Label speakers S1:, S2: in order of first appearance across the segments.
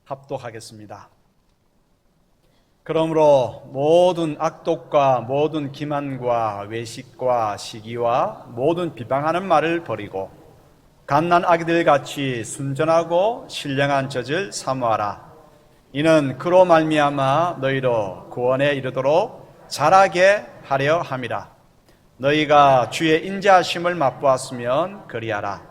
S1: 합독하겠습니다. 그러므로 모든 악독과 모든 기만과 외식과 시기와 모든 비방하는 말을 버리고 갓난 아기들 같이 순전하고 신령한 젖을 사모하라. 이는 그로 말미암아 너희로 구원에 이르도록 자라게 하려 함이라. 너희가 주의 인자하심을 맛보았으면 그리하라.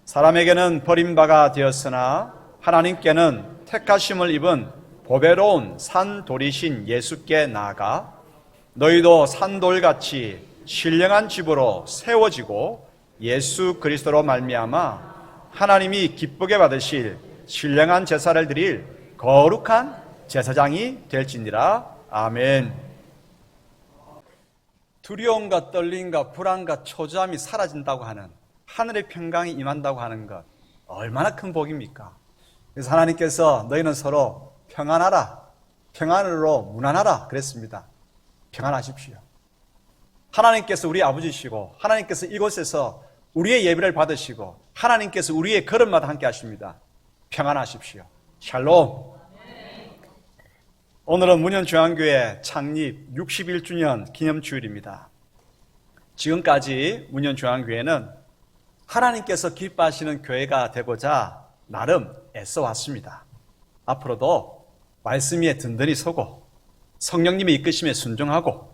S1: 사람에게는 버림바가 되었으나 하나님께는 택하심을 입은 보배로운 산돌이신 예수께 나아가 너희도 산돌같이 신령한 집으로 세워지고 예수 그리스도로 말미암아 하나님이 기쁘게 받으실 신령한 제사를 드릴 거룩한 제사장이 될지니라. 아멘. 두려움과 떨림과 불안과 초조함이 사라진다고 하는, 하늘의 평강이 임한다고 하는 것, 얼마나 큰 복입니까? 그래서 하나님께서 너희는 서로 평안하라, 평안으로 무난하라 그랬습니다. 평안하십시오. 하나님께서 우리 아버지시고 하나님께서 이곳에서 우리의 예배를 받으시고 하나님께서 우리의 걸음마다 함께 하십니다. 평안하십시오. 샬롬. 오늘은 문현중앙교회 창립 61주년 기념주일입니다. 지금까지 문현중앙교회는 하나님께서 기뻐하시는 교회가 되고자 나름 애써왔습니다. 앞으로도 말씀 위에 든든히 서고 성령님의 이끄심에 순종하고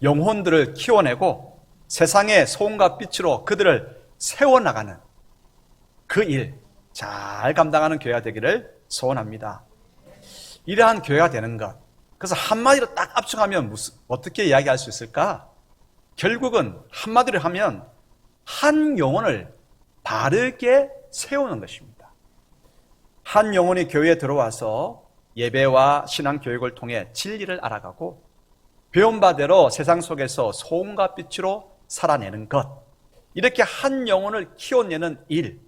S1: 영혼들을 키워내고 세상의 소음과 빛으로 그들을 세워나가는 그 일 잘 감당하는 교회가 되기를 소원합니다. 이러한 교회가 되는 것, 그래서 한마디로 딱 압축하면 어떻게 이야기할 수 있을까? 결국은 한마디로 하면 한 영혼을 바르게 세우는 것입니다. 한 영혼이 교회에 들어와서 예배와 신앙교육을 통해 진리를 알아가고 배운 바대로 세상 속에서 소음과 빛으로 살아내는 것, 이렇게 한 영혼을 키워내는 일,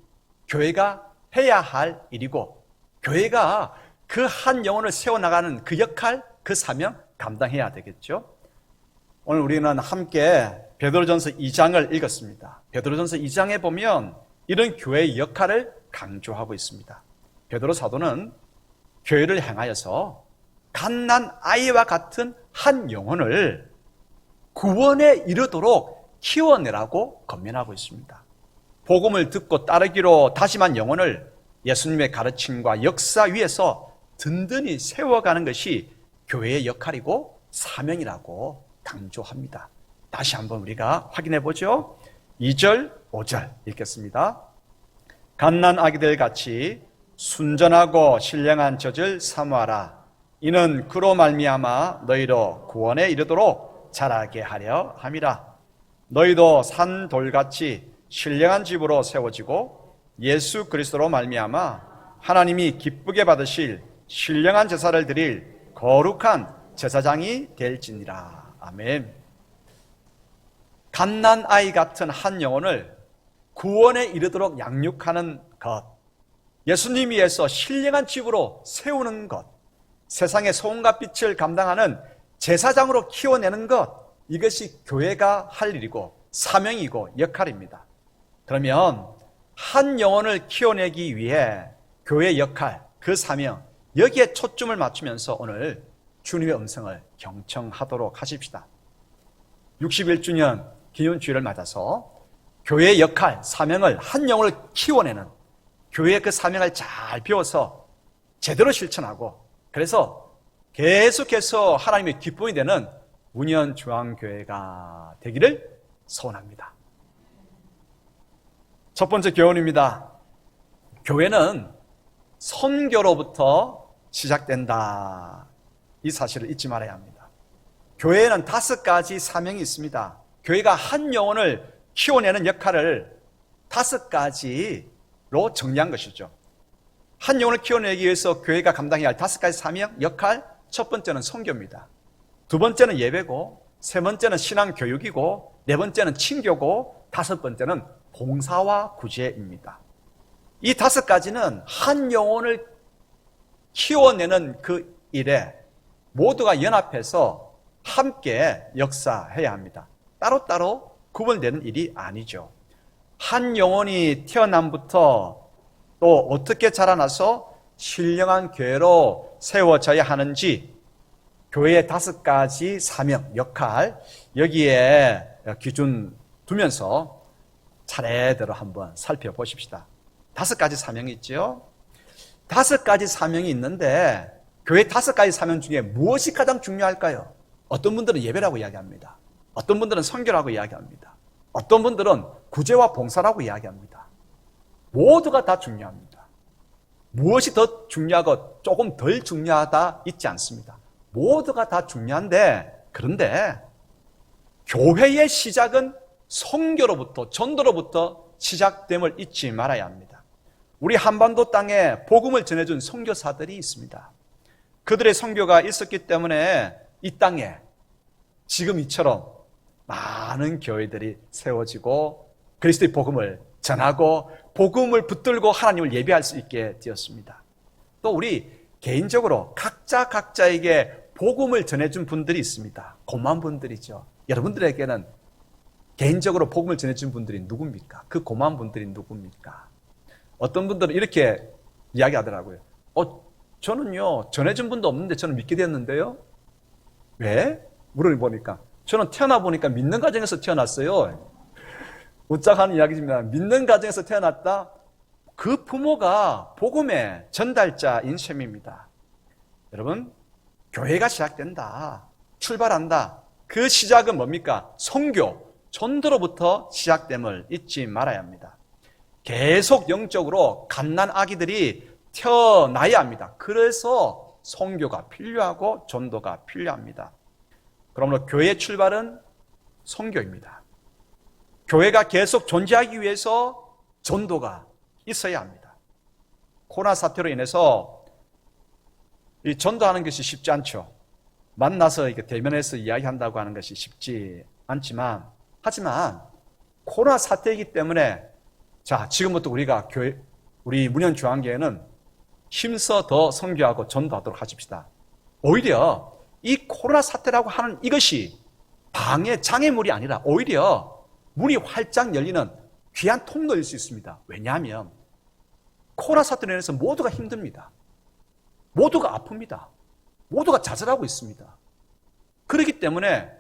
S1: 교회가 해야 할 일이고 교회가 그 한 영혼을 세워나가는 그 역할, 그 사명 감당해야 되겠죠. 오늘 우리는 함께 베드로전서 2장을 읽었습니다. 베드로전서 2장에 보면 이런 교회의 역할을 강조하고 있습니다. 베드로 사도는 교회를 향하여서 갓난 아이와 같은 한 영혼을 구원에 이르도록 키워내라고 권면하고 있습니다. 복음을 듣고 따르기로 다짐한 영혼을 예수님의 가르침과 역사 위에서 든든히 세워가는 것이 교회의 역할이고 사명이라고 강조합니다. 다시 한번 우리가 확인해 보죠. 2절, 5절 읽겠습니다. 갓난 아기들 같이 순전하고 신령한 젖을 사모하라. 이는 그로 말미암아 너희로 구원에 이르도록 자라게 하려 함이라. 너희도 산돌같이 신령한 집으로 세워지고 예수 그리스도로 말미암아 하나님이 기쁘게 받으실 신령한 제사를 드릴 거룩한 제사장이 될지니라. 아멘. 갓난 아이 같은 한 영혼을 구원에 이르도록 양육하는 것, 예수님 위해서 신령한 집으로 세우는 것, 세상의 소음과 빛을 감당하는 제사장으로 키워내는 것, 이것이 교회가 할 일이고 사명이고 역할입니다. 그러면 한 영혼을 키워내기 위해 교회의 역할, 그 사명, 여기에 초점을 맞추면서 오늘 주님의 음성을 경청하도록 하십시다. 61주년 기념주일을 맞아서 교회의 역할, 사명을 한 영혼을 키워내는 교회의 그 사명을 잘 배워서 제대로 실천하고 그래서 계속해서 하나님의 기쁨이 되는 문현중앙교회가 되기를 소원합니다. 첫 번째 교훈입니다. 교회는 선교로부터 시작된다. 이 사실을 잊지 말아야 합니다. 교회에는 5가지 사명이 있습니다. 교회가 한 영혼을 키워내는 역할을 5가지로 정리한 것이죠. 한 영혼을 키워내기 위해서 교회가 감당해야 할 5가지 사명, 역할, 첫 번째는 선교입니다. 두 번째는 예배고, 세 번째는 신앙교육이고, 네 번째는 친교고, 5번째는 봉사와 구제입니다. 이 5가지는 한 영혼을 키워내는 그 일에 모두가 연합해서 함께 역사해야 합니다. 따로따로 구분되는 일이 아니죠. 한 영혼이 태어남부터 또 어떻게 자라나서 신령한 교회로 세워져야 하는지 교회의 5가지 사명, 역할 여기에 기준 두면서 차례대로 한번 살펴보십시다. 5가지 사명이 있죠. 5가지 사명이 있는데 교회 5가지 사명 중에 무엇이 가장 중요할까요? 어떤 분들은 예배라고 이야기합니다. 어떤 분들은 선교라고 이야기합니다. 어떤 분들은 구제와 봉사라고 이야기합니다. 모두가 다 중요합니다. 무엇이 더 중요하고 조금 덜 중요하다 있지 않습니다. 모두가 다 중요한데, 그런데 교회의 시작은 선교로부터, 전도로부터 시작됨을 잊지 말아야 합니다. 우리 한반도 땅에 복음을 전해준 선교사들이 있습니다. 그들의 선교가 있었기 때문에 이 땅에 지금 이처럼 많은 교회들이 세워지고 그리스도의 복음을 전하고 복음을 붙들고 하나님을 예배할 수 있게 되었습니다. 또 우리 개인적으로 각자에게 복음을 전해준 분들이 있습니다. 고마운 분들이죠. 여러분들에게는 개인적으로 복음을 전해준 분들이 누굽니까? 그 고마운 분들이 누굽니까? 어떤 분들은 이렇게 이야기하더라고요. 저는요 전해준 분도 없는데 저는 믿게 되었는데요. 왜? 물어보니까 저는 태어나 보니까 믿는 가정에서 태어났어요. 웃작하는 이야기입니다. 믿는 가정에서 태어났다? 그 부모가 복음의 전달자인 셈입니다. 여러분, 교회가 시작된다, 출발한다. 그 시작은 뭡니까? 선교, 전도로부터 시작됨을 잊지 말아야 합니다. 계속 영적으로 갓난 아기들이 태어나야 합니다. 그래서 선교가 필요하고 전도가 필요합니다. 그러므로 교회의 출발은 선교입니다. 교회가 계속 존재하기 위해서 전도가 있어야 합니다. 코로나 사태로 인해서 이 전도하는 것이 쉽지 않죠. 만나서 이렇게 대면해서 이야기한다고 하는 것이 쉽지 않지만, 하지만 코로나 사태이기 때문에 자, 지금부터 우리가 우리 문현중앙교회는 힘써 더 선교하고 전도하도록 하십시다. 오히려 이 코로나 사태라고 하는 이것이 장애물이 아니라 오히려 문이 활짝 열리는 귀한 통로일 수 있습니다. 왜냐하면 코로나 사태로 인해서 모두가 힘듭니다. 모두가 아픕니다. 모두가 좌절하고 있습니다. 그렇기 때문에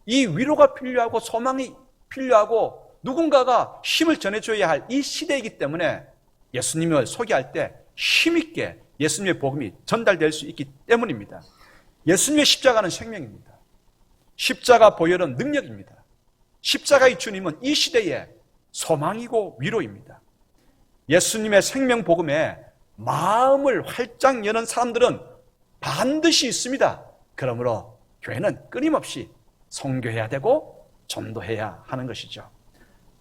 S1: 이 위로가 필요하고 소망이 필요하고 누군가가 힘을 전해줘야 할 이 시대이기 때문에 예수님을 소개할 때 힘있게 예수님의 복음이 전달될 수 있기 때문입니다. 예수님의 십자가는 생명입니다. 십자가 보혈은 능력입니다. 십자가의 주님은 이 시대의 소망이고 위로입니다. 예수님의 생명 복음에 마음을 활짝 여는 사람들은 반드시 있습니다. 그러므로 교회는 끊임없이 선교해야 되고 전도해야 하는 것이죠.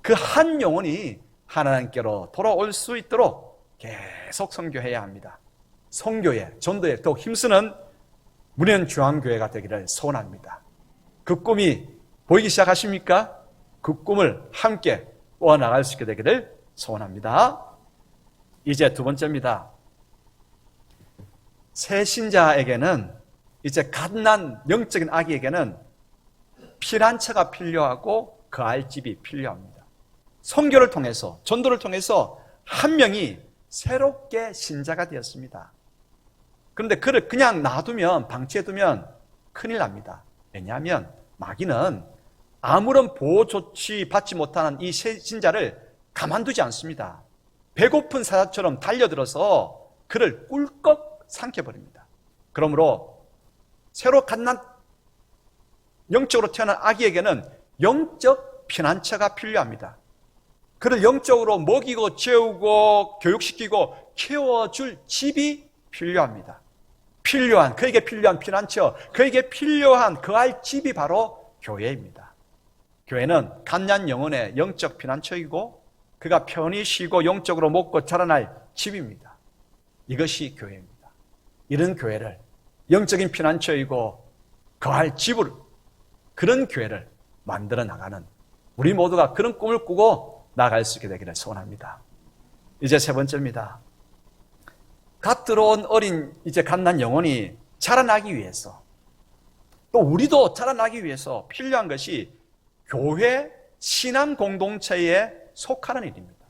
S1: 그 한 영혼이 하나님께로 돌아올 수 있도록 계속 선교해야 합니다. 선교에, 전도에 더욱 힘쓰는 문현중앙교회가 되기를 소원합니다. 그 꿈이 보이기 시작하십니까? 그 꿈을 함께 꾸어나갈 수 있게 되기를 소원합니다. 이제 2번째입니다. 새 신자에게는, 이제 갓난 영적인 아기에게는 피난처가 필요하고 거할 집이 필요합니다. 선교를 통해서, 전도를 통해서 한 명이 새롭게 신자가 되었습니다. 그런데 그를 그냥 놔두면, 방치해두면 큰일 납니다. 왜냐하면 마귀는 아무런 보호 조치 받지 못하는 이 새 신자를 가만두지 않습니다. 배고픈 사자처럼 달려들어서 그를 꿀꺽 삼켜버립니다. 그러므로 새로 갓난 영적으로 태어난 아기에게는 영적 피난처가 필요합니다. 그를 영적으로 먹이고 재우고 교육시키고 키워줄 집이 필요합니다. 그에게 필요한 피난처, 그에게 필요한 거할 집이 바로 교회입니다. 교회는 갓난 영혼의 영적 피난처이고 그가 편히 쉬고 영적으로 먹고 자라날 집입니다. 이것이 교회입니다. 이런 교회를, 영적인 피난처이고 거할 집을, 그런 교회를 만들어 나가는 우리 모두가 그런 꿈을 꾸고 나아갈 수 있게 되기를 소원합니다. 이제 3번째입니다. 갓 들어온 어린 이제 갓난 영혼이 자라나기 위해서, 또 우리도 자라나기 위해서 필요한 것이 교회 신앙 공동체에 속하는 일입니다.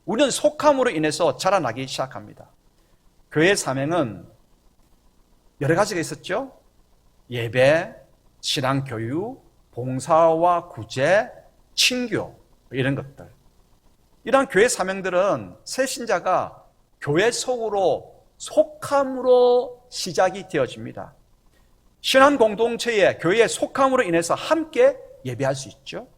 S1: 우리는 속함으로 인해서 자라나기 시작합니다. 교회의 사명은 여러 가지가 있었죠. 예배, 신앙교육, 봉사와 구제, 친교 이런 것들. 이러한 교회 사명들은 새 신자가 교회 속으로 속함으로 시작이 되어집니다. 신앙 공동체의 교회의 속함으로 인해서 함께 예배할 수 있죠.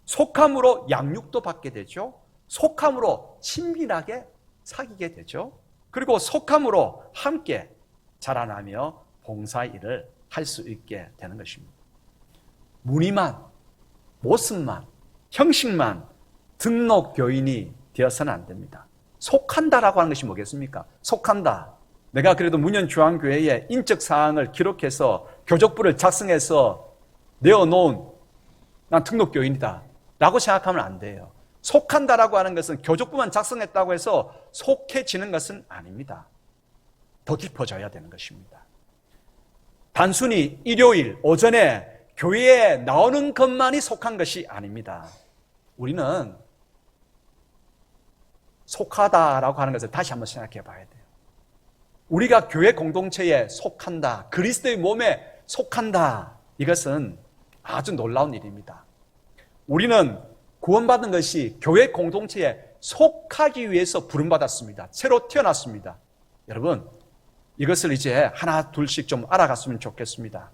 S1: 속함으로 양육도 받게 되죠. 속함으로 친밀하게 사귀게 되죠. 그리고 속함으로 함께 자라나며 봉사 일을 할 수 있게 되는 것입니다. 무늬만, 모습만, 형식만 등록 교인이 되어서는 안 됩니다. 속한다라고 하는 것이 뭐겠습니까? 속한다. 내가 그래도 문현중앙교회의 인적 사항을 기록해서 교적부를 작성해서 내어놓은 난 등록교인이다 라고 생각하면 안 돼요. 속한다라고 하는 것은 교적부만 작성했다고 해서 속해지는 것은 아닙니다. 더 깊어져야 되는 것입니다. 단순히 일요일 오전에 교회에 나오는 것만이 속한 것이 아닙니다. 우리는 속하다라고 하는 것을 다시 한번 생각해 봐야 돼요. 우리가 교회 공동체에 속한다, 그리스도의 몸에 속한다, 이것은 아주 놀라운 일입니다. 우리는 구원받은 것이 교회 공동체에 속하기 위해서 부름받았습니다. 새로 태어났습니다. 여러분, 이것을 이제 하나 둘씩 좀 알아갔으면 좋겠습니다.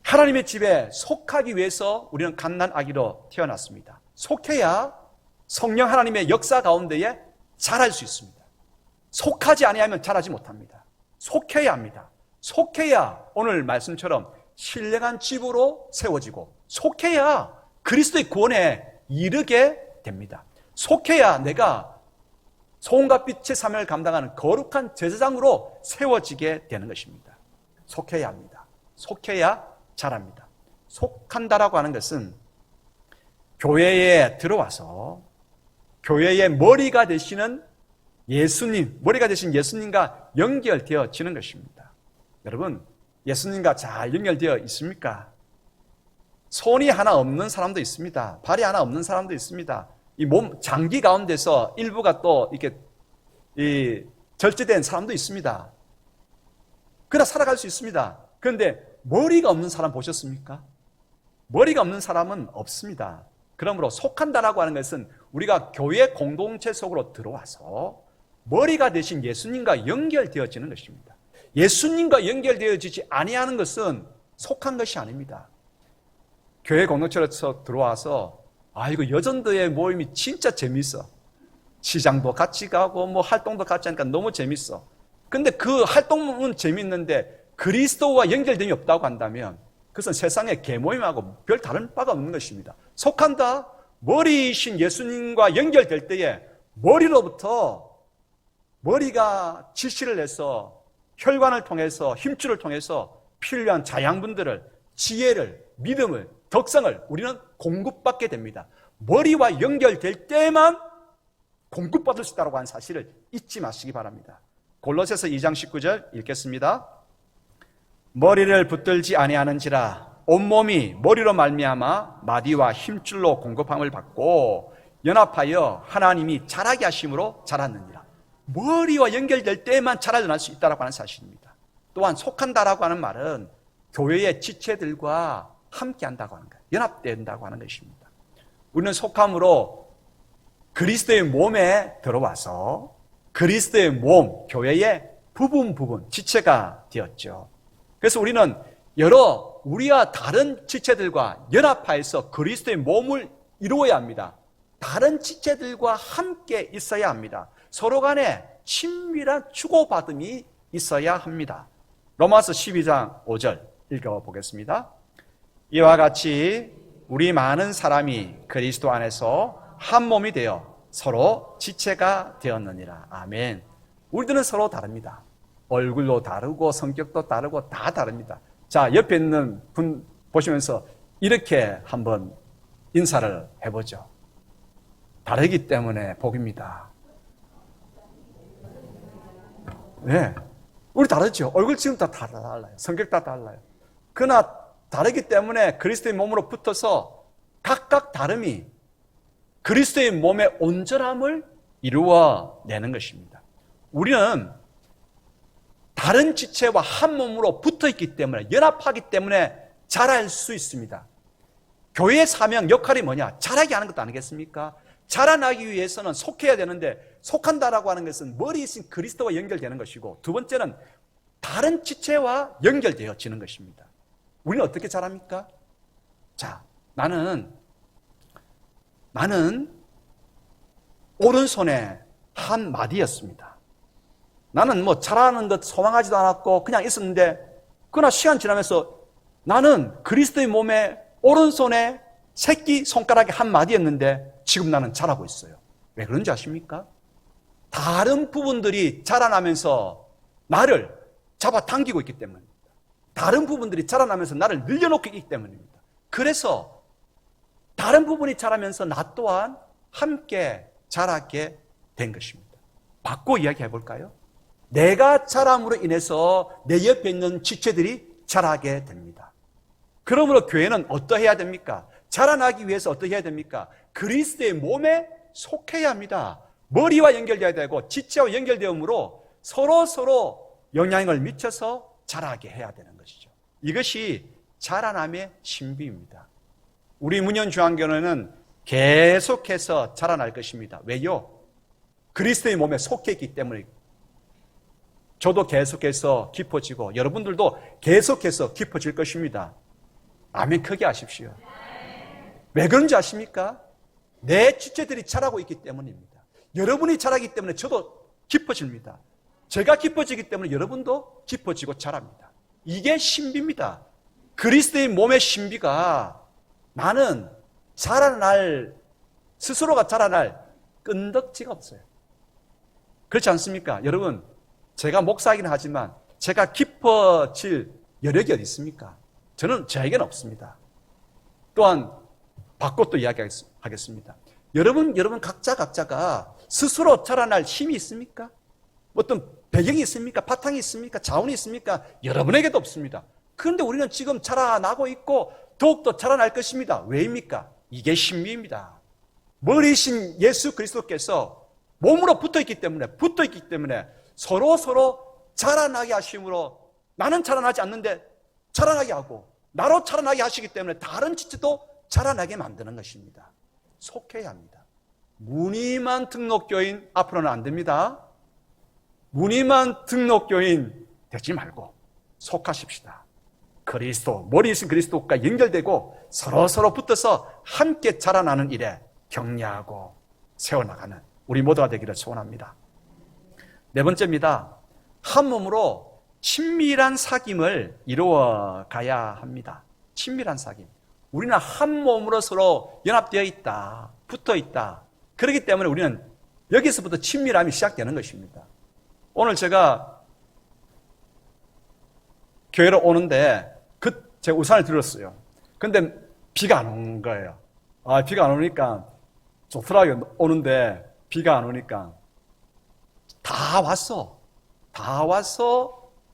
S1: 하나님의 집에 속하기 위해서 우리는 갓난 아기로 태어났습니다. 속해야 성령 하나님의 역사 가운데에 자랄 수 있습니다. 속하지 아니하면 자라지 못합니다. 속해야 합니다. 속해야 오늘 말씀처럼 신령한 집으로 세워지고, 속해야 그리스도의 구원에 이르게 됩니다. 속해야 내가 소금과 빛의 사명을 감당하는 거룩한 제사장으로 세워지게 되는 것입니다. 속해야 합니다. 속해야 자랍니다. 속한다라고 하는 것은 교회에 들어와서 교회의 머리가 되시는 예수님, 머리가 되신 예수님과 연결되어지는 것입니다. 여러분, 예수님과 잘 연결되어 있습니까? 손이 하나 없는 사람도 있습니다. 발이 하나 없는 사람도 있습니다. 이 몸 장기 가운데서 일부가 또 이렇게 절제된 사람도 있습니다. 그러나 살아갈 수 있습니다. 그런데 머리가 없는 사람 보셨습니까? 머리가 없는 사람은 없습니다. 그러므로 속한다라고 하는 것은 우리가 교회 공동체 속으로 들어와서 머리가 되신 예수님과 연결되어지는 것입니다. 예수님과 연결되어지지 아니하는 것은 속한 것이 아닙니다. 교회 공동체에서 들어와서 이거 여전도의 모임이 진짜 재밌어. 시장도 같이 가고 뭐 활동도 같이 하니까 너무 재밌어. 근데 그 활동은 재밌는데 그리스도와 연결됨이 없다고 한다면 그것은 세상의 개모임하고 별 다른 바가 없는 것입니다. 속한다. 머리이신 예수님과 연결될 때에 머리로부터 머리가 지시를 해서 혈관을 통해서 힘줄을 통해서 필요한 자양분들을, 지혜를, 믿음을, 덕성을 우리는 공급받게 됩니다. 머리와 연결될 때만 공급받을 수 있다고 하는 사실을 잊지 마시기 바랍니다. 골로새서 2장 19절 읽겠습니다. 머리를 붙들지 아니하는지라 온몸이 머리로 말미암아 마디와 힘줄로 공급함을 받고 연합하여 하나님이 자라게 하심으로 자랐느니라. 머리와 연결될 때만 자라날 수 있다고 하는 사실입니다. 또한 속한다라고 하는 말은 교회의 지체들과 함께한다고 하는 거예요. 연합된다고 하는 것입니다. 우리는 속함으로 그리스도의 몸에 들어와서 그리스도의 몸, 교회의 부분, 지체가 되었죠. 그래서 우리는 우리와 다른 지체들과 연합하여서 그리스도의 몸을 이루어야 합니다. 다른 지체들과 함께 있어야 합니다. 서로 간에 친밀한 주고받음이 있어야 합니다. 로마서 12장 5절 읽어보겠습니다. 이와 같이 우리 많은 사람이 그리스도 안에서 한 몸이 되어 서로 지체가 되었느니라. 아멘. 우리들은 서로 다릅니다. 얼굴도 다르고 성격도 다르고 다 다릅니다. 자, 옆에 있는 분 보시면서 이렇게 한번 인사를 해보죠. 다르기 때문에 복입니다. 네, 우리 다르죠. 얼굴 지금 다 달라요. 성격 다 달라요. 그러나 다르기 때문에 그리스도의 몸으로 붙어서 각각 다름이 그리스도의 몸의 온전함을 이루어내는 것입니다. 우리는 다른 지체와 한 몸으로 붙어 있기 때문에, 연합하기 때문에 자랄 수 있습니다. 교회의 사명, 역할이 뭐냐? 자라게 하는 것도 아니겠습니까? 자라나기 위해서는 속해야 되는데, 속한다라고 하는 것은 머리에 있는 그리스도와 연결되는 것이고, 두 번째는 다른 지체와 연결되어지는 것입니다. 우리는 어떻게 자랍니까? 자, 나는 오른손에 한 마디였습니다. 나는 뭐 자라는 것 소망하지도 않았고 그냥 있었는데, 그러나 시간 지나면서 나는 그리스도의 몸에 오른손에 새끼 손가락이 한 마디였는데 지금 나는 자라고 있어요. 왜 그런지 아십니까? 다른 부분들이 자라나면서 나를 잡아당기고 있기 때문입니다. 다른 부분들이 자라나면서 나를 늘려놓고 있기 때문입니다. 그래서 다른 부분이 자라면서 나 또한 함께 자라게 된 것입니다. 바꿔 이야기해 볼까요? 내가 자람으로 인해서 내 옆에 있는 지체들이 자라게 됩니다. 그러므로 교회는 어떠해야 됩니까? 자라나기 위해서 어떻게 해야 됩니까? 그리스도의 몸에 속해야 합니다. 머리와 연결되어야 되고 지체와 연결되므로 서로 영향을 미쳐서 자라게 해야 되는 것이죠. 이것이 자라남의 신비입니다. 우리 문현중앙교회는 계속해서 자라날 것입니다. 왜요? 그리스도의 몸에 속해 있기 때문에. 저도 계속해서 깊어지고 여러분들도 계속해서 깊어질 것입니다. 아멘 크게 하십시오. 왜 그런지 아십니까? 내 지체들이 자라고 있기 때문입니다. 여러분이 자라기 때문에 저도 깊어집니다. 제가 깊어지기 때문에 여러분도 깊어지고 자랍니다. 이게 신비입니다. 그리스도의 몸의 신비가 나는 스스로가 자라날 끈덕지가 없어요. 그렇지 않습니까? 여러분, 제가 목사이긴 하지만 제가 깊어질 여력이 어디 있습니까? 저에게는 없습니다. 또한 바꿔 또 이야기하겠습니다. 여러분 각자가 스스로 자라날 힘이 있습니까? 어떤 배경이 있습니까? 바탕이 있습니까? 자원이 있습니까? 여러분에게도 없습니다. 그런데 우리는 지금 자라나고 있고 더욱더 자라날 것입니다. 왜입니까? 이게 신비입니다. 머리신 예수 그리스도께서 몸으로 붙어있기 때문에 서로 자라나게 하심으로 나는 자라나지 않는데 자라나게 하고 나로 자라나게 하시기 때문에 다른 지체도 자라나게 만드는 것입니다. 속해야 합니다. 무늬만 등록교인 앞으로는 안 됩니다. 무늬만 등록교인 되지 말고 속하십시다. 그리스도, 머리이신 그리스도과 연결되고 서로 붙어서 함께 자라나는 일에 격려하고 세워나가는 우리 모두가 되기를 소원합니다. 네 번째입니다. 한 몸으로 친밀한 사귐을 이루어 가야 합니다. 친밀한 사귐. 우리는 한 몸으로 서로 연합되어 있다, 붙어 있다. 그렇기 때문에 우리는 여기서부터 친밀함이 시작되는 것입니다. 오늘 제가 교회로 오는데 제가 우산을 들었어요. 근데 비가 안 온 거예요. 비가 안 오니까 좋더라고요. 오는데 비가 안 오니까 다 와서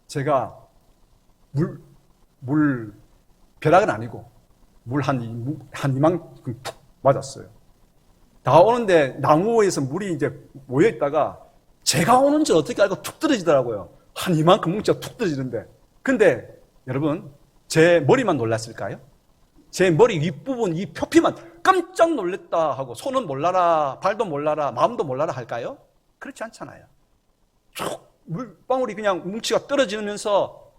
S1: 제가 물 벼락은 아니고 물 한 이만큼 푹 맞았어요. 다 오는데 나무에서 물이 이제 모여있다가 제가 오는 줄 어떻게 알고 툭 떨어지더라고요. 한 이만큼 뭉쳐 툭 떨어지는데. 근데 여러분, 제 머리만 놀랐을까요? 제 머리 윗부분, 이 표피만 깜짝 놀랐다 하고 손은 몰라라, 발도 몰라라, 마음도 몰라라 할까요? 그렇지 않잖아요. 쭉 물방울이 그냥 뭉치가 떨어지면서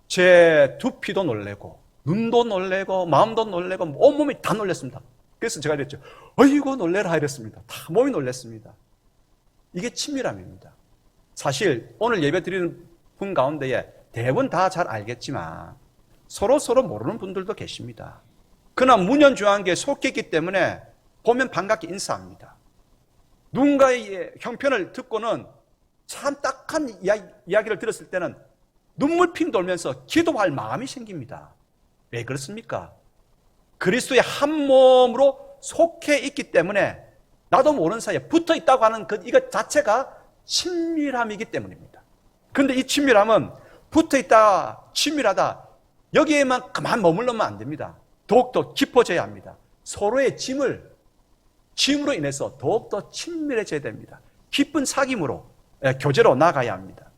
S1: 제 두피도 놀래고 눈도 놀래고 마음도 놀래고 온몸이 다 놀랐습니다. 그래서 제가 이랬죠. 어이구 놀래라 이랬습니다. 다 몸이 놀랐습니다. 이게 친밀함입니다. 사실 오늘 예배 드리는 분 가운데에 대부분 다 잘 알겠지만 서로 모르는 분들도 계십니다. 그러나 문현중앙교회에 속해 있기 때문에 보면 반갑게 인사합니다. 누군가의 형편을 듣고는 참 딱한 이야기를 들었을 때는 눈물 핑 돌면서 기도할 마음이 생깁니다. 왜 그렇습니까? 그리스도의 한 몸으로 속해 있기 때문에 나도 모르는 사이에 붙어 있다고 하는 이것 자체가 친밀함이기 때문입니다. 그런데 이 친밀함은 붙어 있다, 친밀하다 여기에만 그만 머물러면 안 됩니다. 더욱더 깊어져야 합니다. 서로의 짐으로 인해서 더욱더 친밀해져야 됩니다. 깊은 사귐으로 교제로 나가야 합니다.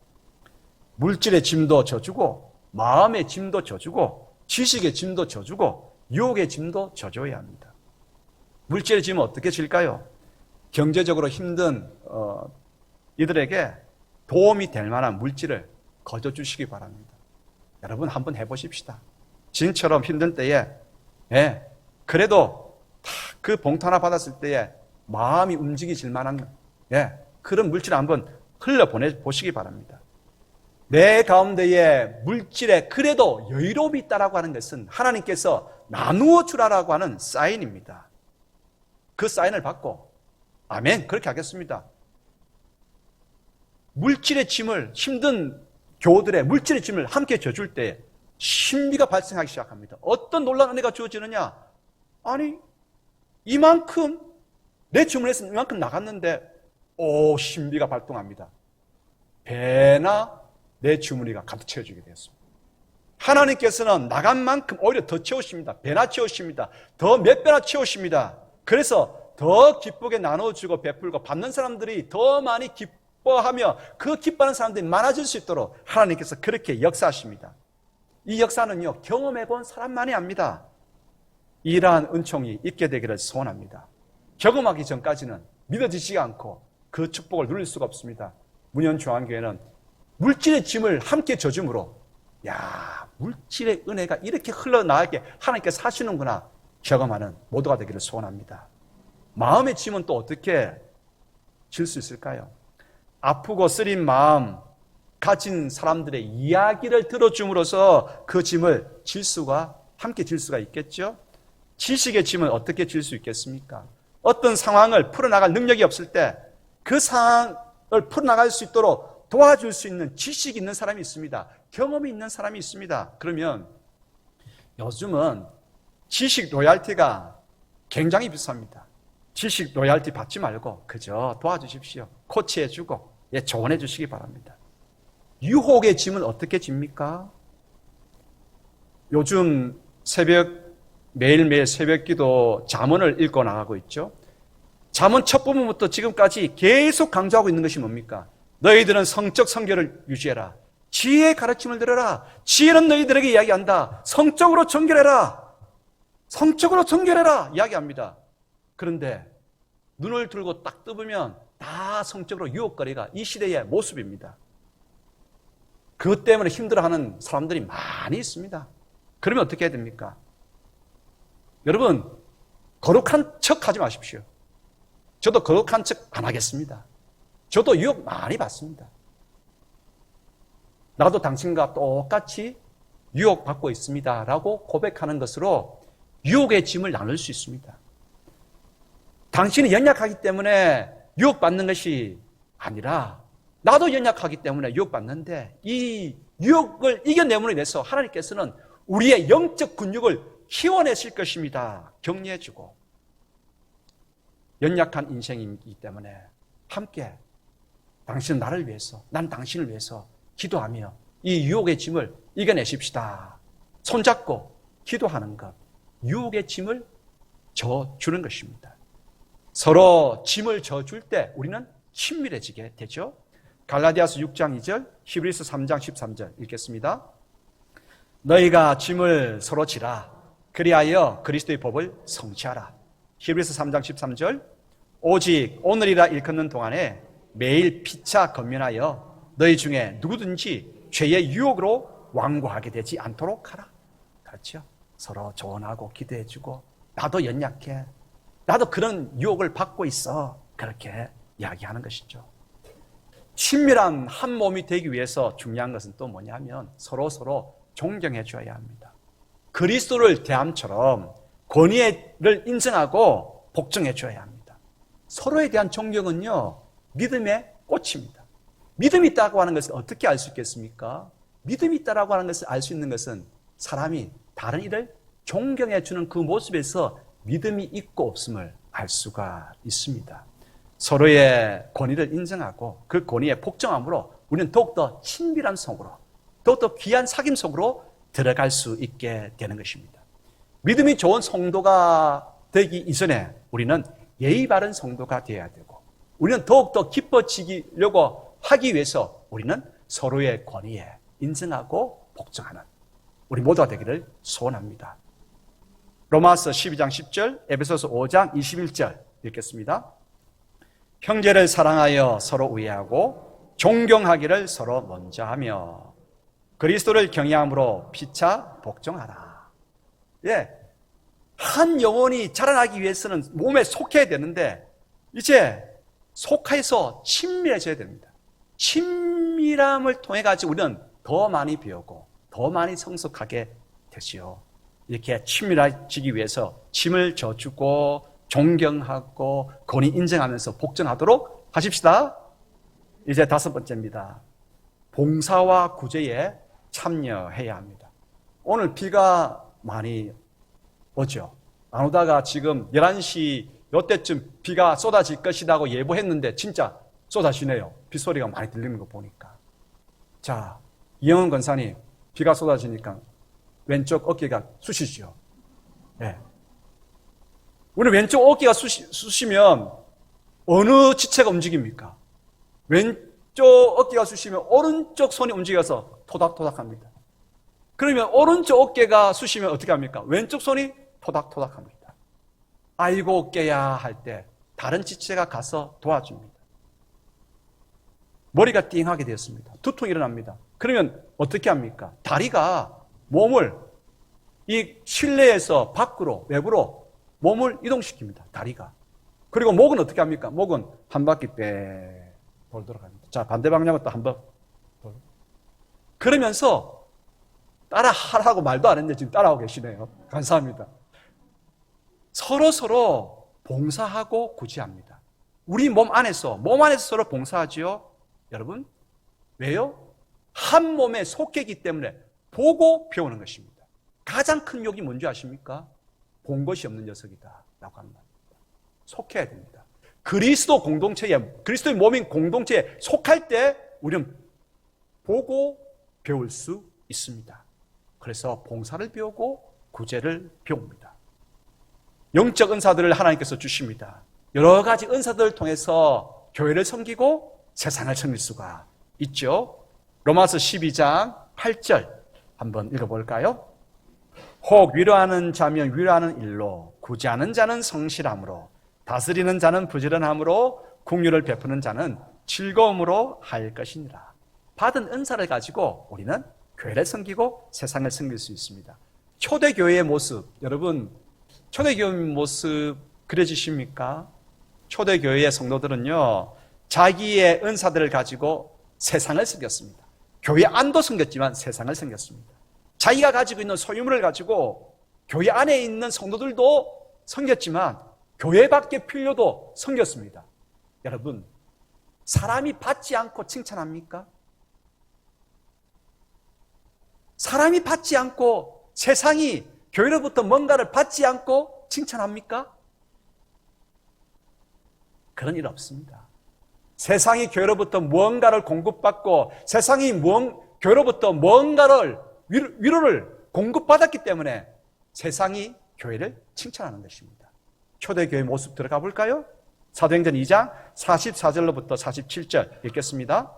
S1: 물질의 짐도 져주고 마음의 짐도 져주고 지식의 짐도 져주고 유혹의 짐도 져줘야 합니다. 물질의 짐은 어떻게 질까요? 경제적으로 힘든 이들에게 도움이 될 만한 물질을 거둬주시기 바랍니다. 여러분 한번 해보십시다. 지금처럼 힘든 때에 그래도 그 봉투 하나 받았을 때에 마음이 움직이질 만한 그런 물질을 한번 흘려보내보시기 바랍니다. 내 가운데에 물질에 그래도 여유로움이 있다라고 하는 것은 하나님께서 나누어 주라라고 하는 사인입니다. 그 사인을 받고 아멘 그렇게 하겠습니다. 물질의 짐을 힘든 교우들의 물질의 짐을 함께 져줄 때 신비가 발생하기 시작합니다. 어떤 놀라운 은혜가 주어지느냐? 아니 이만큼 내 주문에서 이만큼 나갔는데 신비가 발동합니다. 배나 내 주머니가 가득 채워지게 되었습니다. 하나님께서는 나간 만큼 오히려 더 채우십니다. 배나 채우십니다. 더 몇 배나 채우십니다. 그래서 더 기쁘게 나눠주고 베풀고 받는 사람들이 더 많이 기뻐하며 그 기뻐하는 사람들이 많아질 수 있도록 하나님께서 그렇게 역사하십니다. 이 역사는요 경험해본 사람만이 압니다. 이러한 은총이 있게 되기를 소원합니다. 경험하기 전까지는 믿어지지 않고 그 축복을 누릴 수가 없습니다. 문현중앙교회는 물질의 짐을 함께 져줌으로 물질의 은혜가 이렇게 흘러나가게 하나님께서 하시는구나 경험하는 모두가 되기를 소원합니다. 마음의 짐은 또 어떻게 질 수 있을까요? 아프고 쓰린 마음 가진 사람들의 이야기를 들어줌으로써 그 짐을 함께 질 수가 있겠죠? 지식의 짐은 어떻게 질 수 있겠습니까? 어떤 상황을 풀어나갈 능력이 없을 때 그 상황을 풀어나갈 수 있도록 도와줄 수 있는 지식이 있는 사람이 있습니다. 경험이 있는 사람이 있습니다. 그러면 요즘은 지식 로얄티가 굉장히 비쌉니다. 지식 로얄티 받지 말고 그저 도와주십시오. 코치해주고 조언해 주시기 바랍니다. 유혹의 짐은 어떻게 집니까? 요즘 매일매일 새벽기도 잠언을 읽고 나가고 있죠. 잠언 첫 부분부터 지금까지 계속 강조하고 있는 것이 뭡니까? 너희들은 성적 성결을 유지해라. 지혜의 가르침을 들어라. 지혜는 너희들에게 이야기한다. 성적으로 정결해라. 성적으로 정결해라. 이야기합니다. 그런데 눈을 들고 딱 뜨보면 다 성적으로 유혹거리가 이 시대의 모습입니다. 그것 때문에 힘들어하는 사람들이 많이 있습니다. 그러면 어떻게 해야 됩니까? 여러분 거룩한 척 하지 마십시오. 저도 거룩한 척 안 하겠습니다. 저도 유혹 많이 받습니다. 나도 당신과 똑같이 유혹받고 있습니다 라고 고백하는 것으로 유혹의 짐을 나눌 수 있습니다. 당신이 연약하기 때문에 유혹받는 것이 아니라 나도 연약하기 때문에 유혹받는데 이 유혹을 이겨내므로 인해서 하나님께서는 우리의 영적 근육을 키워내실 것입니다. 격려해주고 연약한 인생이기 때문에 함께 당신은 나를 위해서 난 당신을 위해서 기도하며 이 유혹의 짐을 이겨내십시다. 손잡고 기도하는 것 유혹의 짐을 져주는 것입니다. 서로 짐을 져줄 때 우리는 친밀해지게 되죠. 갈라디아서 6장 2절 히브리서 3장 13절 읽겠습니다. 너희가 짐을 서로 지라 그리하여 그리스도의 법을 성취하라. 히브리서 3장 13절 오직 오늘이라 일컫는 동안에 매일 피차 건면하여 너희 중에 누구든지 죄의 유혹으로 완고하게 되지 않도록 하라. 그렇죠? 서로 조언하고 기도해주고 나도 연약해. 나도 그런 유혹을 받고 있어. 그렇게 이야기하는 것이죠. 친밀한 한 몸이 되기 위해서 중요한 것은 또 뭐냐면 서로 존경해 줘야 합니다. 그리스도를 대함처럼 권위를 인정하고 복종해 줘야 합니다. 서로에 대한 존경은요 믿음의 꽃입니다. 믿음이 있다고 하는 것을 어떻게 알 수 있겠습니까? 믿음이 있다고 하는 것을 알 수 있는 것은 사람이 다른 이를 존경해 주는 그 모습에서 믿음이 있고 없음을 알 수가 있습니다. 서로의 권위를 인정하고 그 권위에 복종함으로 우리는 더욱더 친밀한 속으로 더욱더 귀한 사귐 속으로 들어갈 수 있게 되는 것입니다. 믿음이 좋은 성도가 되기 이전에 우리는 예의 바른 성도가 되어야 되고 우리는 더욱더 기뻐지려고 하기 위해서 우리는 서로의 권위에 인정하고 복종하는 우리 모두가 되기를 소원합니다. 로마서 12장 10절, 에베소서 5장 21절 읽겠습니다. 형제를 사랑하여 서로 우애하고 존경하기를 서로 먼저 하며 그리스도를 경외함으로 피차 복종하라. 예, 한 영혼이 자라나기 위해서는 몸에 속해야 되는데 이제 속해서 친밀해져야 됩니다. 친밀함을 통해 가지고 우리는 더 많이 배우고 더 많이 성숙하게 되지요. 이렇게 친밀해지기 위해서 짐을 져주고 존경하고 권위 인정하면서 복종하도록 하십시다. 이제 5번째입니다. 봉사와 구제에 참여해야 합니다. 오늘 비가 많이 오죠. 안 오다가 지금 11시 요때쯤 비가 쏟아질 것이라고 예보했는데 진짜 쏟아지네요. 빗소리가 많이 들리는 거 보니까. 자, 이영은 권사님, 비가 쏟아지니까 왼쪽 어깨가 쑤시죠. 네. 우리 왼쪽 어깨가 쑤시면 어느 지체가 움직입니까? 왼쪽 어깨가 쑤시면 오른쪽 손이 움직여서 토닥토닥합니다. 그러면 오른쪽 어깨가 쑤시면 어떻게 합니까? 왼쪽 손이 토닥토닥합니다. 아이고 어깨야 할 때 다른 지체가 가서 도와줍니다. 머리가 띵하게 되었습니다. 두통이 일어납니다. 그러면 어떻게 합니까? 다리가 몸을 이 실내에서 밖으로 외부로 몸을 이동시킵니다. 다리가. 그리고 목은 어떻게 합니까? 목은 한 바퀴 빼 돌도록 합니다. 자, 반대 방향으로 또 한 번 돌. 그러면서 따라 하라고 말도 안 했는데 지금 따라하고 계시네요. 감사합니다. 서로 봉사하고 구제합니다. 우리 몸 안에서 서로 봉사하지요. 여러분, 왜요? 한 몸에 속해있기 때문에 보고 배우는 것입니다. 가장 큰 욕이 뭔지 아십니까? 본 것이 없는 녀석이다 라고 하는 말입니다. 속해야 됩니다. 그리스도 공동체에, 그리스도의 몸인 공동체에 속할 때 우리는 보고 배울 수 있습니다. 그래서 봉사를 배우고 구제를 배웁니다. 영적 은사들을 하나님께서 주십니다. 여러 가지 은사들을 통해서 교회를 섬기고 세상을 섬길 수가 있죠. 로마서 12장 8절 한번 읽어볼까요? 혹 위로하는 자면 위로하는 일로, 구제하는 자는 성실함으로, 다스리는 자는 부지런함으로, 긍휼을 베푸는 자는 즐거움으로 할 것이니라. 받은 은사를 가지고 우리는 교회를 섬기고 세상을 섬길 수 있습니다. 초대교회의 모습, 여러분 초대교회의 모습 그려지십니까? 초대교회의 성도들은요, 자기의 은사들을 가지고 세상을 섬겼습니다. 교회 안도 섬겼지만 세상을 섬겼습니다. 자기가 가지고 있는 소유물을 가지고 교회 안에 있는 성도들도 섬겼지만 교회 밖의 필요도 섬겼습니다. 여러분, 사람이 받지 않고 칭찬합니까? 사람이 받지 않고 세상이 교회로부터 뭔가를 받지 않고 칭찬합니까? 그런 일 없습니다. 세상이 교회로부터 무언가를 공급받고 세상이 교회로부터 무언가를 위로를 공급받았기 때문에 세상이 교회를 칭찬하는 것입니다. 초대교회 모습 들어가 볼까요? 사도행전 2장 44절로부터 47절 읽겠습니다.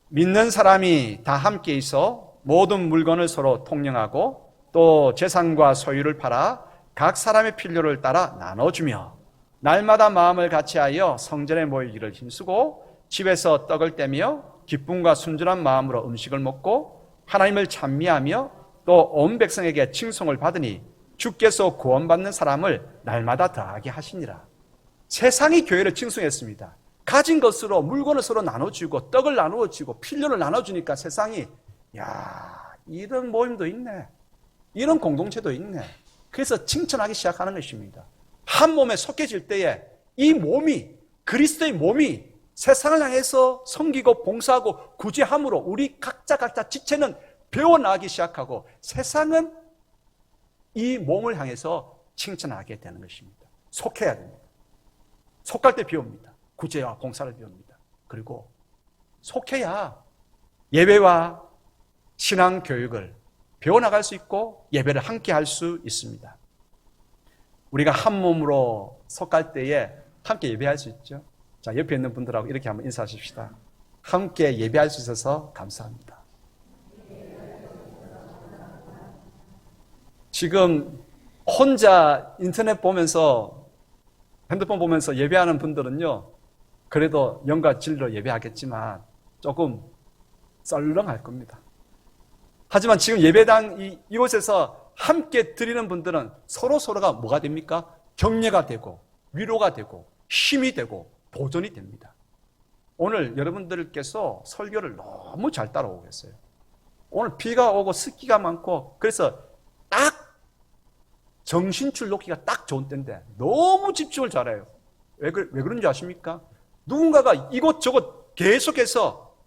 S1: 믿는 사람이 다 함께 있어 모든 물건을 서로 통용하고 또 재산과 소유를 팔아 각 사람의 필요를 따라 나눠주며 날마다 마음을 같이하여 성전에 모이기를 힘쓰고 집에서 떡을 떼며 기쁨과 순전한 마음으로 음식을 먹고 하나님을 찬미하며 또 온 백성에게 칭송을 받으니 주께서 구원받는 사람을 날마다 더하게 하시니라. 세상이 교회를 칭송했습니다. 가진 것으로 물건을 서로 나눠주고 떡을 나누어주고 필요를 나눠주니까 세상이 야, 이런 모임도 있네, 이런 공동체도 있네. 그래서 칭찬하기 시작하는 것입니다. 한 몸에 속해질 때에 이 몸이, 그리스도의 몸이 세상을 향해서 섬기고 봉사하고 구제함으로 우리 각자 지체는 배워나가기 시작하고 세상은 이 몸을 향해서 칭찬하게 되는 것입니다. 속해야 됩니다. 속할 때 배웁니다. 구제와 봉사를 배웁니다. 그리고 속해야 예배와 신앙 교육을 배워나갈 수 있고 예배를 함께 할 수 있습니다. 우리가 한 몸으로 속할 때에 함께 예배할 수 있죠. 자, 옆에 있는 분들하고 이렇게 한번 인사하십시다. 함께 예배할 수 있어서 감사합니다. 지금 혼자 인터넷 보면서 핸드폰 보면서 예배하는 분들은요, 그래도 영과 진리로 예배하겠지만 조금 썰렁할 겁니다. 하지만 지금 예배당 이곳에서 함께 드리는 분들은 서로가 뭐가 됩니까? 격려가 되고 위로가 되고 힘이 되고 도전이 됩니다. 오늘 여러분들께서 설교를 너무 잘 따라오고 계세요. 오늘 비가 오고 습기가 많고 그래서 딱 정신줄 놓기가 딱 좋은 때인데 너무 집중을 잘해요. 왜 그런지 아십니까? 누군가가 이곳저곳 계속해서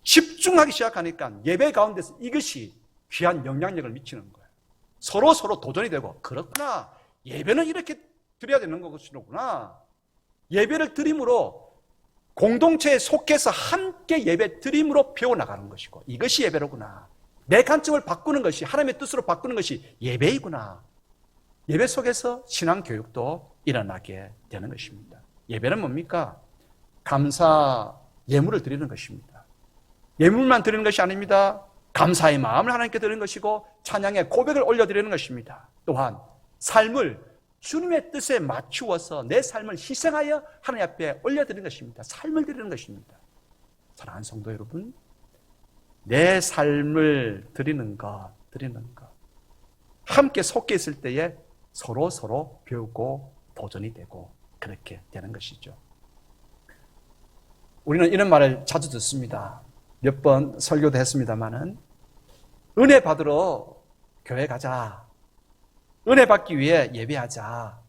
S1: 집중하기 시작하니까 예배 가운데서 이것이 귀한 영향력을 미치는 거예요. 서로 도전이 되고, 그렇구나, 예배는 이렇게 드려야 되는 것이구나. 예배를 드림으로 공동체에 속해서 함께 예배 드림으로 배워나가는 것이고, 이것이 예배로구나. 내 관점을 바꾸는 것이, 하나님의 뜻으로 바꾸는 것이 예배이구나. 예배 속에서 신앙교육도 일어나게 되는 것입니다. 예배는 뭡니까? 감사 예물을 드리는 것입니다. 예물만 드리는 것이 아닙니다. 감사의 마음을 하나님께 드리는 것이고 찬양의 고백을 올려드리는 것입니다. 또한 삶을 주님의 뜻에 맞추어서 내 삶을 희생하여 하나님 앞에 올려드리는 것입니다. 삶을 드리는 것입니다. 사랑하는 성도 여러분, 내 삶을 드리는 것 함께 속해 있을 때에 서로 배우고 도전이 되고 그렇게 되는 것이죠. 우리는 이런 말을 자주 듣습니다. 몇 번 설교도 했습니다마는, 은혜 받으러 교회 가자, 은혜 받기 위해 예배하자.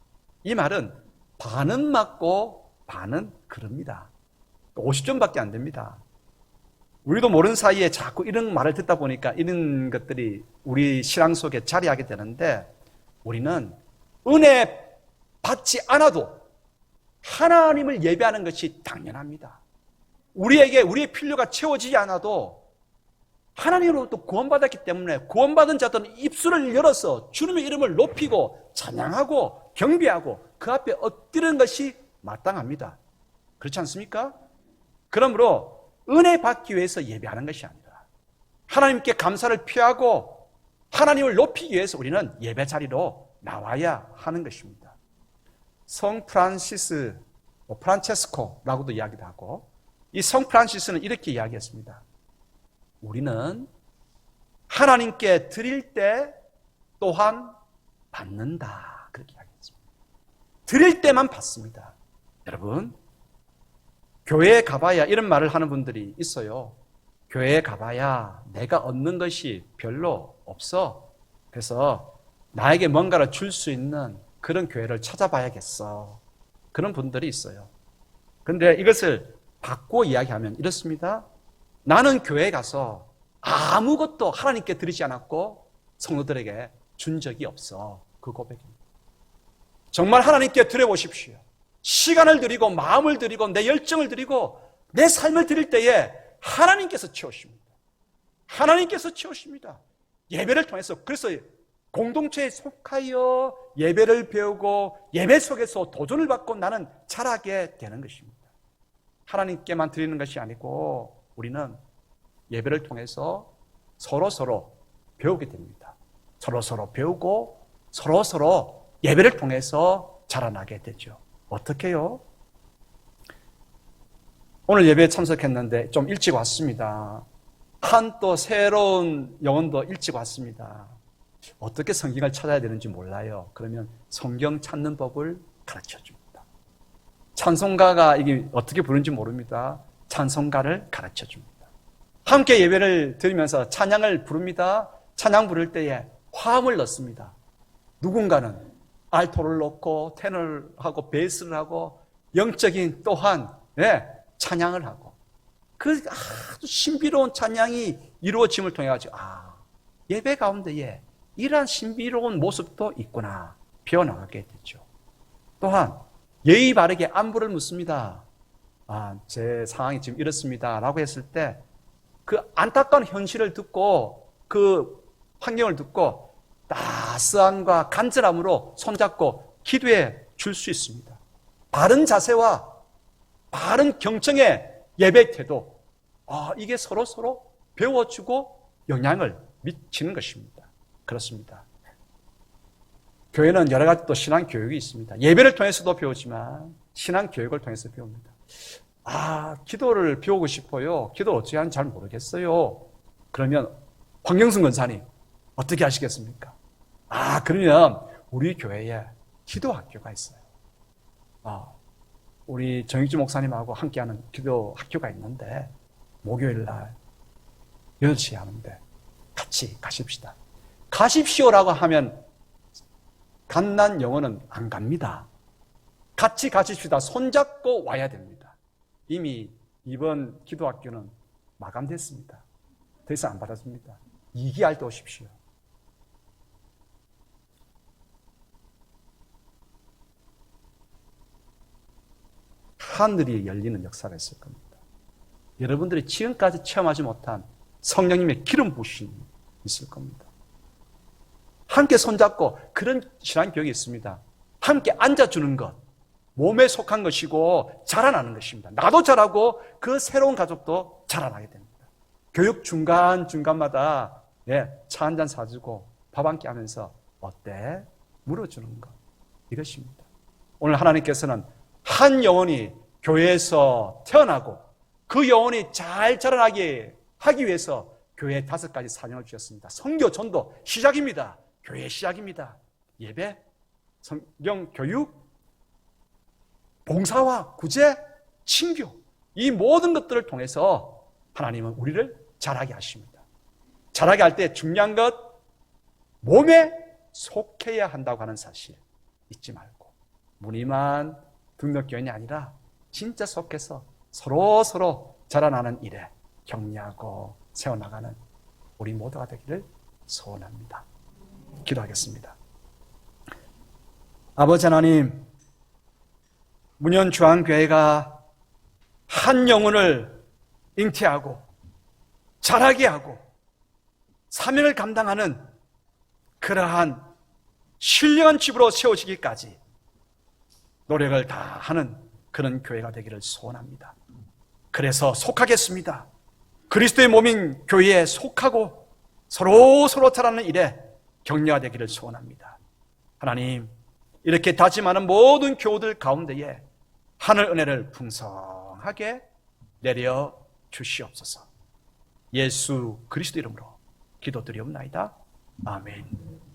S1: 이 말은 반은 맞고 반은 그럽니다. 50점밖에 안 됩니다. 우리도 모르는 사이에 자꾸 이런 말을 듣다 보니까 이런 것들이 우리 신앙 속에 자리하게 되는데, 우리는 은혜 받지 않아도 하나님을 예배하는 것이 당연합니다. 우리의 필요가 채워지지 않아도 하나님으로부터 구원받았기 때문에 구원받은 자들은 입술을 열어서 주님의 이름을 높이고 찬양하고 경배하고 그 앞에 엎드리는 것이 마땅합니다. 그렇지 않습니까? 그러므로 은혜 받기 위해서 예배하는 것이 아니라 하나님께 감사를 표하고 하나님을 높이기 위해서 우리는 예배 자리로 나와야 하는 것입니다. 성 프란체스코라고도 이야기도 하고, 이 성 프란시스는 이렇게 이야기했습니다. 우리는 하나님께 드릴 때 또한 받는다. 그렇게 이야기했습니다. 드릴 때만 받습니다. 여러분, 교회에 가봐야 이런 말을 하는 분들이 있어요. 교회에 가봐야 내가 얻는 것이 별로 없어. 그래서 나에게 뭔가를 줄 수 있는 그런 교회를 찾아봐야겠어. 그런 분들이 있어요. 그런데 이것을 바꾸어 이야기하면 이렇습니다. 나는 교회에 가서 아무것도 하나님께 드리지 않았고 성도들에게 준 적이 없어. 그 고백입니다. 정말 하나님께 드려보십시오. 시간을 드리고 마음을 드리고 내 열정을 드리고 내 삶을 드릴 때에 하나님께서 채우십니다. 하나님께서 채우십니다. 예배를 통해서. 그래서 공동체에 속하여 예배를 배우고 예배 속에서 도전을 받고 나는 자라게 되는 것입니다. 하나님께만 드리는 것이 아니고 우리는 예배를 통해서 서로 배우게 됩니다. 서로 배우고 서로 예배를 통해서 자라나게 되죠. 어떻게요? 오늘 예배에 참석했는데 좀 일찍 왔습니다. 한 또 새로운 영혼도 일찍 왔습니다. 어떻게 성경을 찾아야 되는지 몰라요. 그러면 성경 찾는 법을 가르쳐 줍니다. 찬송가가 이게 어떻게 부르는지 모릅니다. 찬송가를 가르쳐 줍니다. 함께 예배를 드리면서 찬양을 부릅니다. 찬양 부를 때에 화음을 넣습니다. 누군가는 알토를 넣고 테너를 하고 베이스를 하고 영적인 또한 찬양을 하고 그 아주 신비로운 찬양이 이루어짐을 통해 가지고 예배 가운데에 이러한 신비로운 모습도 있구나 배워나가게 되죠. 또한 예의 바르게 안부를 묻습니다. 제 상황이 지금 이렇습니다 라고 했을 때 그 안타까운 현실을 듣고 그 환경을 듣고 따스함과 간절함으로 손잡고 기도해 줄 수 있습니다. 바른 자세와 바른 경청의 예배 태도, 이게 서로 배워주고 영향을 미치는 것입니다. 그렇습니다. 교회는 여러 가지 또 신앙 교육이 있습니다. 예배를 통해서도 배우지만 신앙 교육을 통해서 배웁니다. 기도를 배우고 싶어요. 기도를 어떻게 하는지 잘 모르겠어요. 그러면 황경순 권사님 어떻게 하시겠습니까? 그러면 우리 교회에 기도 학교가 있어요. 우리 정익주 목사님하고 함께하는 기도 학교가 있는데 목요일 날 8시에 하는데 같이 가십시다. 가십시오라고 하면 갓난 영혼은 안 갑니다. 같이 가십시다. 손잡고 와야 됩니다. 이미 이번 기도학교는 마감됐습니다. 더 이상 안 받아줍니다. 2기할 때 오십시오. 하늘이 열리는 역사가 있을 겁니다. 여러분들이 지금까지 체험하지 못한 성령님의 기름 부으심이 있을 겁니다. 함께 손잡고 그런 신앙 교육이 있습니다. 함께 앉아주는 것, 몸에 속한 것이고 자라나는 것입니다. 나도 자라고 그 새로운 가족도 자라나게 됩니다. 교육 중간중간마다 차 한잔 사주고 밥 한 끼 하면서 어때? 물어주는 것, 이것입니다. 오늘 하나님께서는 한 영혼이 교회에서 태어나고 그 영혼이 잘 자라나게 하기 위해서 교회에 5가지 사명을 주셨습니다. 선교, 전도 시작입니다. 교회의 시작입니다. 예배, 성경 교육, 봉사와 구제, 친교, 이 모든 것들을 통해서 하나님은 우리를 자라게 하십니다. 자라게 할 때 중요한 것, 몸에 속해야 한다고 하는 사실 잊지 말고, 무늬만 등록교인이 아니라 진짜 속해서 서로 자라나는 일에 격려하고 세워나가는 우리 모두가 되기를 소원합니다. 기도하겠습니다. 아버지 하나님, 문현중앙교회가 한 영혼을 잉태하고 자라게 하고 사명을 감당하는 그러한 신령한 집으로 세워지기까지 노력을 다하는 그런 교회가 되기를 소원합니다. 그래서 속하겠습니다. 그리스도의 몸인 교회에 속하고 서로 자라는 일에 격려가 되기를 소원합니다. 하나님, 이렇게 다짐하는 모든 교우들 가운데에 하늘 은혜를 풍성하게 내려 주시옵소서. 예수 그리스도 이름으로 기도드리옵나이다. 아멘.